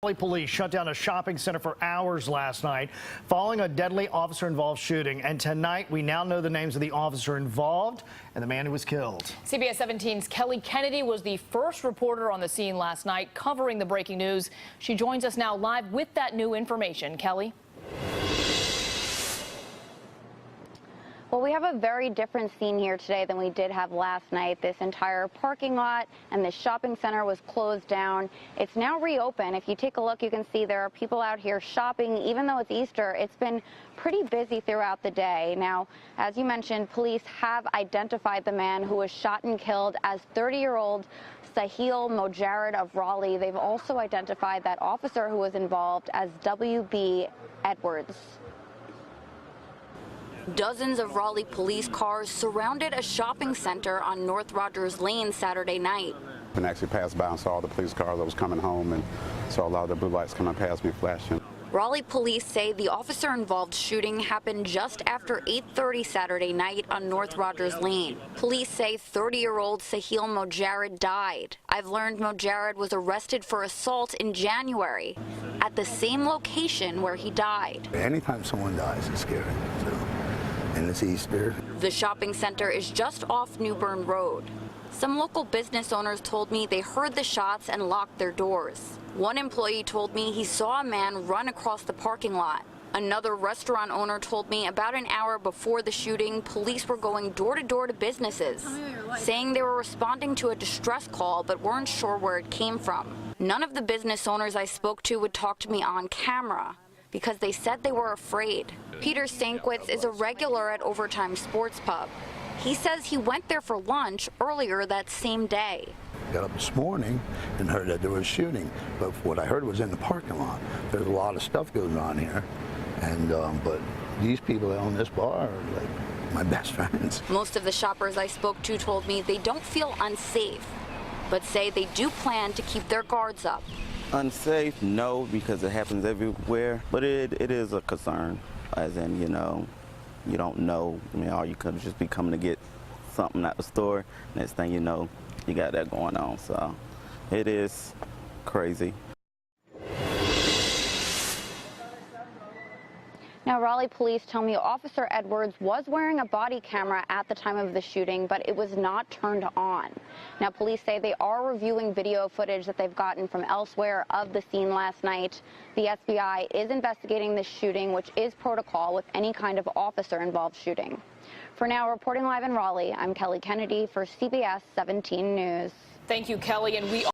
Raleigh police shut down a shopping center for hours last night following a deadly officer-involved shooting. And tonight, we now know the names of the officer involved and the man who was killed. CBS 17's Kelly Kennedy was the first reporter on the scene last night covering the breaking news. She joins us now live with that new information. Kelly? Well, we have a very different scene here today than we did have last night. This entire parking lot and this shopping center was closed down. It's now reopened. If you take a look, you can see there are people out here shopping. Even though it's Easter, it's been pretty busy throughout the day. Now, as you mentioned, police have identified the man who was shot and killed as 30-year-old Sahil Mojarrad of Raleigh. They've also identified that officer who was involved as W.B. Edwards. Dozens of Raleigh police cars surrounded a shopping center on North Rogers Lane Saturday night. And actually passed by and saw the police cars. I was coming home and saw a lot of the blue lights coming past me flashing. Raleigh police say the officer-involved shooting happened just after 8:30 Saturday night on North Rogers Lane. Police say 30-year-old Sahil Mojarrad died. I've learned Mojarrad was arrested for assault in January at the same location where he died. Anytime someone dies, it's scary. And it's Easter. The shopping center is just off New Bern Road. Some local business owners told me they heard the shots and locked their doors. One employee told me he saw a man run across the parking lot. Another restaurant owner told me about an hour before the shooting, police were going door to door to businesses, saying they were responding to a distress call but weren't sure where it came from. None of the business owners I spoke to would talk to me on camera, because they said they were afraid. Peter Stankwitz is a regular at Overtime Sports Pub. He says he went there for lunch earlier that same day. Got up this morning and heard that there was a shooting, but what I heard was in the parking lot. There's a lot of stuff goes on here, and but these people that own this bar are like my best friends. Most of the shoppers I spoke to told me they don't feel unsafe, but say they do plan to keep their guards up. Unsafe, no, because it happens everywhere, but it is a concern, as in, you know, you don't know. I mean, all you could just be coming to get something at the store. Next thing you know, you got that going on, so it is crazy. Now, Raleigh police tell me Officer Edwards was wearing a body camera at the time of the shooting, but it was not turned on. Now, police say they are reviewing video footage that they've gotten from elsewhere of the scene last night. The FBI is investigating this shooting, which is protocol with any kind of officer-involved shooting. For now, reporting live in Raleigh, I'm Kelly Kennedy for CBS 17 News. Thank you, Kelly. And we